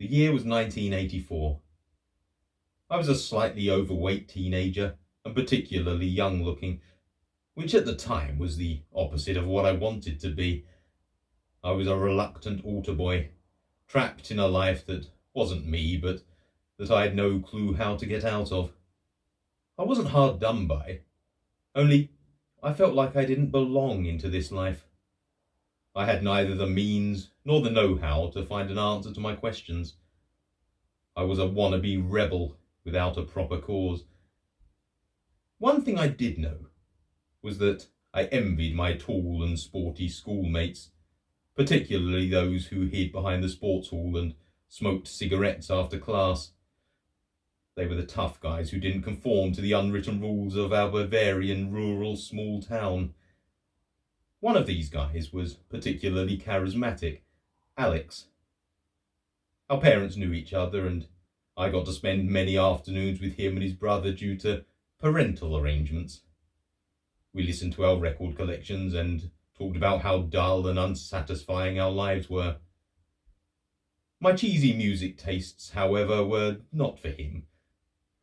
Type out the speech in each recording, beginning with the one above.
The year was 1984. I was a slightly overweight teenager and particularly young looking, which at the time was the opposite of what I wanted to be. I was a reluctant altar boy, trapped in a life that wasn't me, but that I had no clue how to get out of. I wasn't hard done by, only I felt like I didn't belong into this life. I had neither the means nor the know-how to find an answer to my questions. I was a wannabe rebel without a proper cause. One thing I did know was that I envied my tall and sporty schoolmates, particularly those who hid behind the sports hall and smoked cigarettes after class. They were the tough guys who didn't conform to the unwritten rules of our Bavarian rural small town. One of these guys was particularly charismatic, Alex. Our parents knew each other, and I got to spend many afternoons with him and his brother due to parental arrangements. We listened to our record collections and talked about how dull and unsatisfying our lives were. My cheesy music tastes, however, were not for him,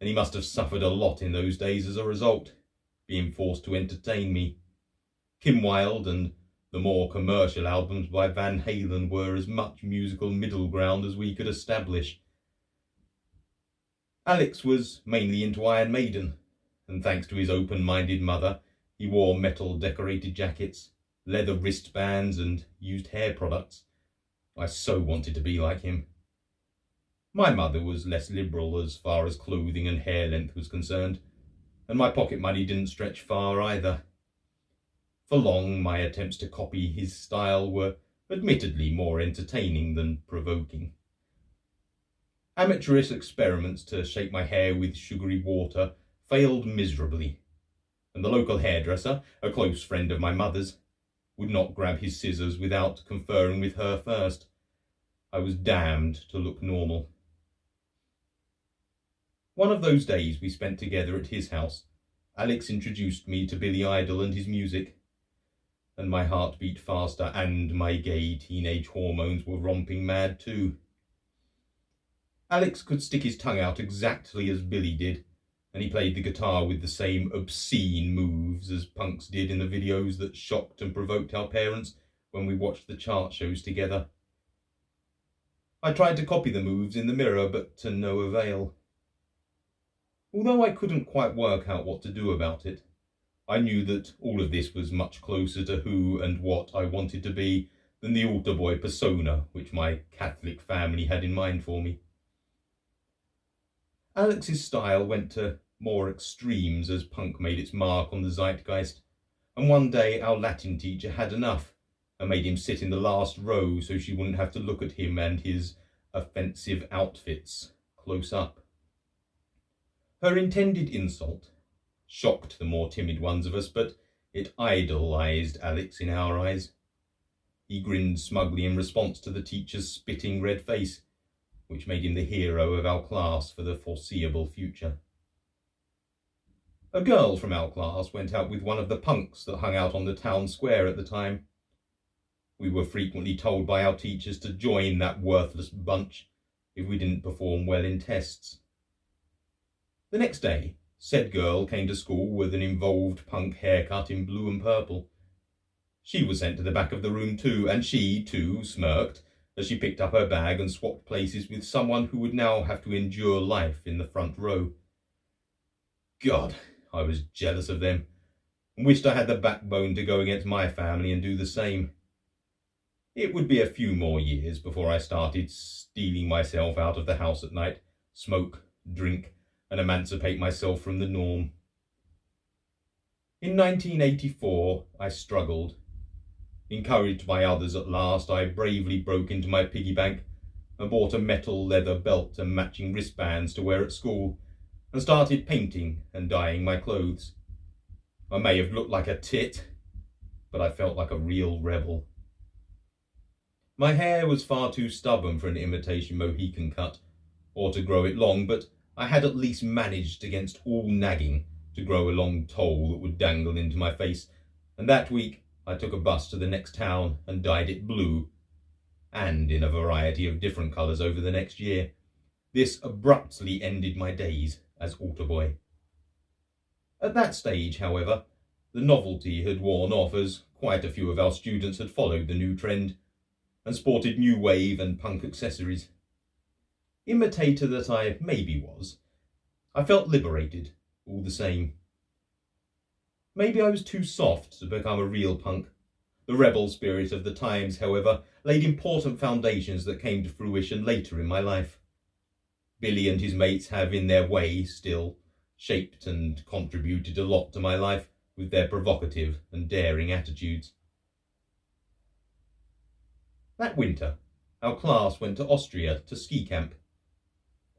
and he must have suffered a lot in those days as a result, being forced to entertain me. Kim Wilde and the more commercial albums by Van Halen were as much musical middle ground as we could establish. Alex was mainly into Iron Maiden, and thanks to his open-minded mother, he wore metal-decorated jackets, leather wristbands, and used hair products. I so wanted to be like him. My mother was less liberal as far as clothing and hair length was concerned, and my pocket money didn't stretch far either. For long, my attempts to copy his style were admittedly more entertaining than provoking. Amateurish experiments to shape my hair with sugary water failed miserably, and the local hairdresser, a close friend of my mother's, would not grab his scissors without conferring with her first. I was damned to look normal. One of those days we spent together at his house, Alex introduced me to Billy Idol and his music, and my heart beat faster and my gay teenage hormones were romping mad too. Alex could stick his tongue out exactly as Billy did, and he played the guitar with the same obscene moves as punks did in the videos that shocked and provoked our parents when we watched the chart shows together. I tried to copy the moves in the mirror, but to no avail. Although I couldn't quite work out what to do about it, I knew that all of this was much closer to who and what I wanted to be than the altar boy persona which my Catholic family had in mind for me. Alex's style went to more extremes as punk made its mark on the zeitgeist, and one day our Latin teacher had enough and made him sit in the last row so she wouldn't have to look at him and his offensive outfits close up. Her intended insult shocked the more timid ones of us, but it idolised Alex in our eyes. He grinned smugly in response to the teacher's spitting red face, which made him the hero of our class for the foreseeable future. A girl from our class went out with one of the punks that hung out on the town square at the time. We were frequently told by our teachers to join that worthless bunch if we didn't perform well in tests. The next day, said girl came to school with an involved punk haircut in blue and purple. She was sent to the back of the room too, and she, too, smirked as she picked up her bag and swapped places with someone who would now have to endure life in the front row. God, I was jealous of them, and wished I had the backbone to go against my family and do the same. It would be a few more years before I started stealing myself out of the house at night, smoke, drink, and emancipate myself from the norm. In 1984, I struggled. Encouraged by others at last, I bravely broke into my piggy bank and bought a metal leather belt and matching wristbands to wear at school, and started painting and dyeing my clothes. I may have looked like a tit, but I felt like a real rebel. My hair was far too stubborn for an imitation Mohican cut, or to grow it long, but I had at least managed against all nagging to grow a long toll that would dangle into my face, and that week I took a bus to the next town and dyed it blue, and in a variety of different colours over the next year. This abruptly ended my days as altar boy. At that stage, however, the novelty had worn off, as quite a few of our students had followed the new trend and sported new wave and punk accessories. Imitator that I maybe was, I felt liberated all the same. Maybe I was too soft to become a real punk. The rebel spirit of the times, however, laid important foundations that came to fruition later in my life. Billy and his mates have, in their way, still shaped and contributed a lot to my life with their provocative and daring attitudes. That winter, our class went to Austria to ski camp.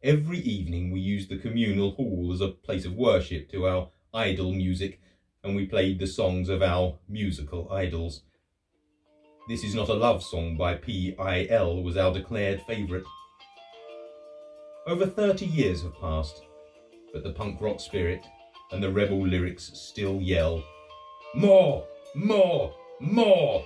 Every evening we used the communal hall as a place of worship to our idol music, and we played the songs of our musical idols. This Is Not a Love Song by P.I.L. was our declared favourite. Over 30 years have passed, but the punk rock spirit and the rebel lyrics still yell, "More! More! More!"